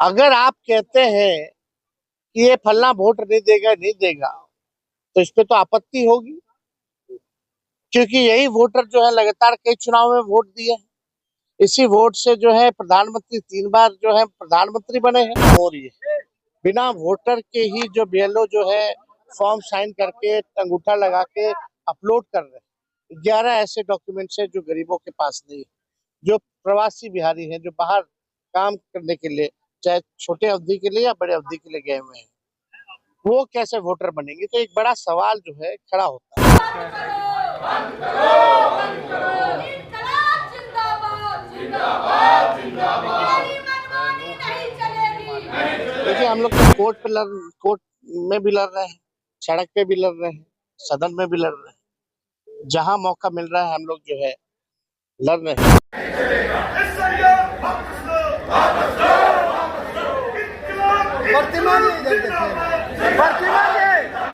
अगर आप कहते हैं कि ये फलना वोट नहीं देगा तो इस पे तो आपत्ति होगी, क्योंकि यही वोटर जो है लगातार कई चुनाव में वोट दिए हैं। इसी वोट से जो है प्रधानमंत्री 3 बार जो है प्रधानमंत्री बने हैं। और ये बिना वोटर के ही जो बीएलओ जो है फॉर्म साइन करके अंगूठा लगा के अपलोड कर रहे हैं। 11 ऐसे डॉक्यूमेंट्स है जो गरीबों के पास नहीं है, जो प्रवासी बिहारी हैं, जो बाहर काम करने के लिए चाहे छोटे अवधि के लिए या बड़े अवधि के लिए गए हुए हैं, वो कैसे वोटर बनेंगे। तो एक बड़ा सवाल जो है खड़ा होता है। देखिए, हम लोग तो कोर्ट में भी लड़ रहे हैं, सड़क पे भी लड़ रहे हैं, सदन में भी लड़ रहे हैं। जहां मौका मिल रहा है हम लोग जो है लड़ रहे हैं।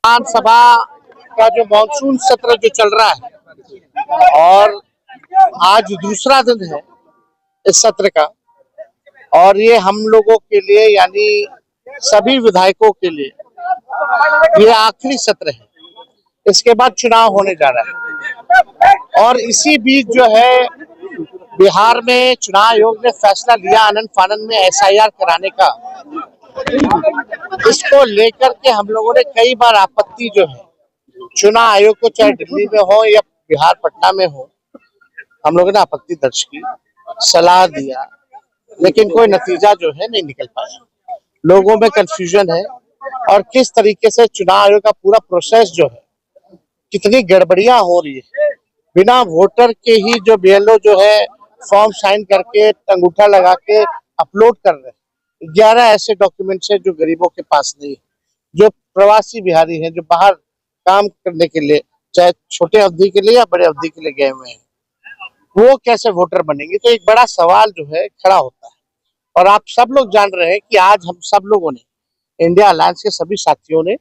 विधानसभा का जो मानसून सत्र जो चल रहा है और आज दूसरा दिन है इस सत्र का, और ये हम लोगों के लिए यानी सभी विधायकों के लिए ये आखिरी सत्र है। इसके बाद चुनाव होने जा रहा है और इसी बीच जो है बिहार में चुनाव आयोग ने फैसला लिया आनन फानन में एसआईआर कराने का। इसको लेकर के हम लोगों ने कई बार आपत्ति जो है चुनाव आयोग को, चाहे दिल्ली में हो या बिहार पटना में हो, हम लोगों ने आपत्ति दर्ज की, सलाह दिया, लेकिन कोई नतीजा जो है नहीं निकल पाया। लोगों में कंफ्यूजन है और किस तरीके से चुनाव आयोग का पूरा प्रोसेस जो है कितनी गड़बड़ियां हो रही है। बिना वोटर के ही जो बीएलओ जो है फॉर्म साइन करके अंगूठा लगा के अपलोड कर रहे हैं। 11 ऐसे डॉक्यूमेंट्स है जो गरीबों के पास नहीं है, जो प्रवासी बिहारी हैं, जो बाहर काम करने के लिए चाहे छोटे अवधि के लिए या बड़े अवधि के लिए गए हुए हैं, वो कैसे वोटर बनेंगे। तो एक बड़ा सवाल जो है खड़ा होता है। और आप सब लोग जान रहे हैं कि आज हम सब लोगों ने, इंडिया अलायंस के सभी साथियों ने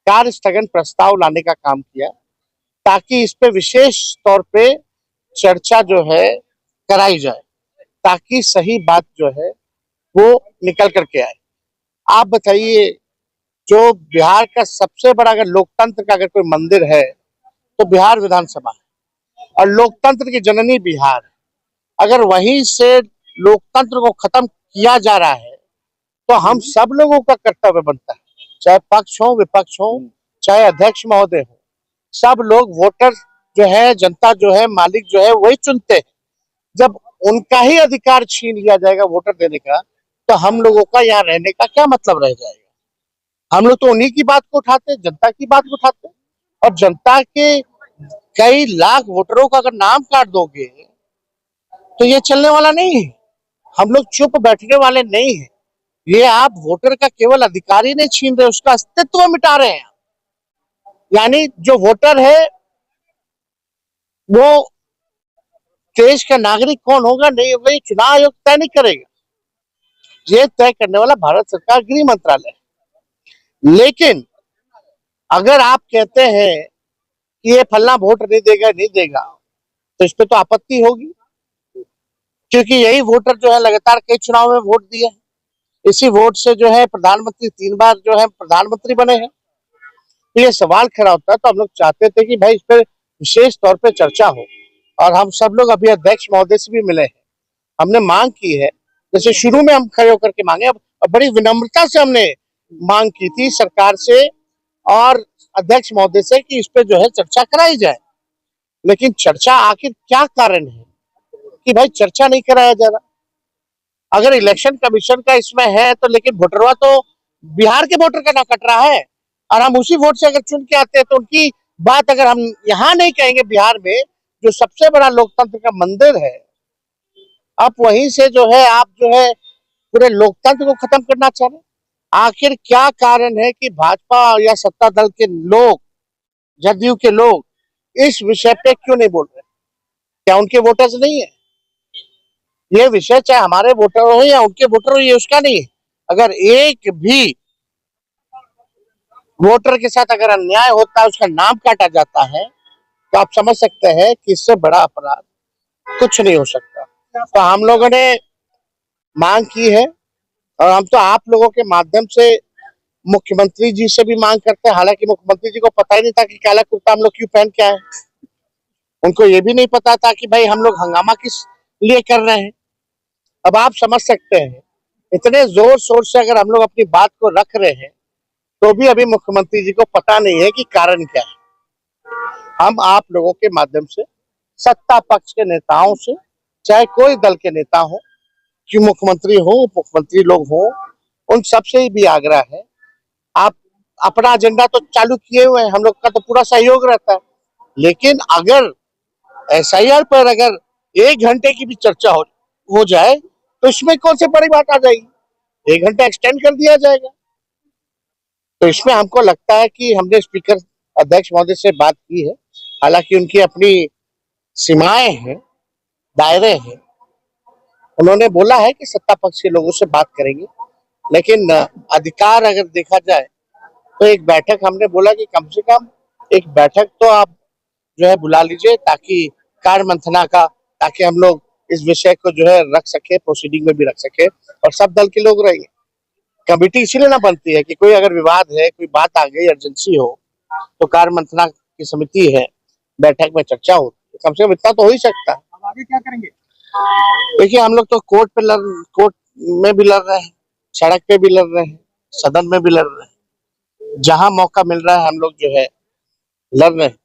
कार्य स्थगन प्रस्ताव लाने का काम किया ताकि इस पे विशेष तौर पे चर्चा जो है कराई जाए, ताकि सही बात जो है वो निकल करके आए। आप बताइए, जो बिहार का सबसे बड़ा अगर लोकतंत्र का अगर कोई मंदिर है तो बिहार विधानसभा है, और लोकतंत्र की जननी बिहार है। अगर वहीं से लोकतंत्र को खत्म किया जा रहा है तो हम सब लोगों का कर्तव्य बनता है, चाहे पक्ष हो विपक्ष हो, चाहे अध्यक्ष महोदय हो, सब लोग वोटर जो है, जनता जो है, मालिक जो है वही चुनते हैं। जब उनका ही अधिकार छीन लिया जाएगा वोटर देने का, तो हम लोगों का यहाँ रहने का क्या मतलब रह जाएगा। हम लोग तो उन्हीं की बात को उठाते, जनता की बात को उठाते, और जनता के कई लाख वोटरों का अगर नाम काट दोगे तो ये चलने वाला नहीं है। हम लोग चुप बैठने वाले नहीं है। ये आप वोटर का केवल अधिकार ही नहीं छीन रहे, उसका अस्तित्व मिटा रहे हैं। यानी जो वोटर है वो देश का नागरिक कौन होगा नहीं होगा ये चुनाव आयोग तय नहीं करेगा, ये तय करने वाला भारत सरकार गृह मंत्रालय है। लेकिन अगर आप कहते हैं कि ये फलना वोट नहीं देगा तो इस पे तो आपत्ति होगी, क्योंकि यही वोटर जो है लगातार कई चुनाव में वोट दिए हैं। इसी वोट से जो है प्रधानमंत्री 3 बार जो है प्रधानमंत्री बने हैं। तो ये सवाल खड़ा होता है। तो हम लोग चाहते थे कि भाई इस पर विशेष तौर पे चर्चा हो, और हम सब लोग अभी अध्यक्ष महोदय से भी मिले हैं। हमने मांग की है, जैसे शुरू में हम खड़े होकर के मांगे, अब बड़ी विनम्रता से हमने मांग की थी सरकार से और अध्यक्ष महोदय से कि इस पे जो है चर्चा कराई जाए। लेकिन चर्चा आखिर क्या कारण है कि भाई चर्चा नहीं कराया जा रहा। अगर इलेक्शन कमीशन का इसमें है तो, लेकिन वोटरवा तो बिहार के वोटर का ना कट रहा है, और हम उसी वोट से अगर चुन के आते हैं तो उनकी बात अगर हम यहाँ नहीं कहेंगे, बिहार में जो सबसे बड़ा लोकतंत्र का मंदिर है, आप वहीं से जो है आप जो है पूरे लोकतंत्र को खत्म करना चाह रहे हैं। आखिर क्या कारण है कि भाजपा या सत्ता दल के लोग, जदयू के लोग इस विषय पे क्यों नहीं बोल रहे? क्या उनके वोटर्स नहीं है? ये विषय चाहे हमारे वोटर हो या उनके वोटर हो, ये उसका नहीं है। अगर एक भी वोटर के साथ अगर अन्याय होता है, उसका नाम काटा जाता है, तो आप समझ सकते हैं कि इससे बड़ा अपराध कुछ नहीं हो सकता। तो हम लोगों ने मांग की है और हम तो आप लोगों के माध्यम से मुख्यमंत्री जी से भी मांग करते हैं। हालांकि मुख्यमंत्री जी को पता ही नहीं था कि काला कुर्ता हम लोग क्यों पहन के आए। उनको ये भी नहीं पता था कि भाई हम लोग हंगामा किस लिए कर रहे हैं। अब आप समझ सकते हैं, इतने जोर शोर से अगर हम लोग अपनी बात को रख रहे हैं तो भी अभी मुख्यमंत्री जी को पता नहीं है कि कारण क्या है। हम आप लोगों के माध्यम से सत्ता पक्ष के नेताओं से, चाहे कोई दल के नेता हो, कि मुख्यमंत्री हो, उप मुख्यमंत्री लोग हो, उन सबसे भी आग्रह है, आप अपना एजेंडा तो चालू किए हुए हैं, हम लोग का तो पूरा सहयोग रहता है। लेकिन अगर एसआईआर पर अगर 1 घंटे की भी चर्चा हो जाए तो इसमें कौन सी बड़ी बात आ जाएगी। 1 घंटा एक्सटेंड कर दिया जाएगा। तो इसमें हमको लगता है कि हमने स्पीकर अध्यक्ष महोदय से बात की है। हालांकि उनकी अपनी सीमाएं हैं, दायरे हैं। उन्होंने बोला है कि सत्ता पक्ष के लोगों से बात करेंगे, लेकिन अधिकार अगर देखा जाए तो एक बैठक हमने बोला कि कम से कम एक बैठक तो आप जो है बुला लीजिए, ताकि कार्य मंथना का, ताकि हम लोग इस विषय को जो है रख सके, प्रोसीडिंग में भी रख सके और सब दल के लोग रहेंगे। कमेटी इसीलिए ना बनती है कि कोई अगर विवाद है, कोई बात आ गई, इमरजेंसी हो, तो कार्य मंथना की समिति है, बैठक में चर्चा हो, कम से कम इतना तो हो ही सकता है। अब आगे क्या करेंगे? देखिए, हम लोग तो कोर्ट में भी लड़ रहे हैं, सड़क पे भी लड़ रहे हैं, सदन में भी लड़ रहे हैं। जहां मौका मिल रहा है हम लोग जो है लड़ रहे हैं।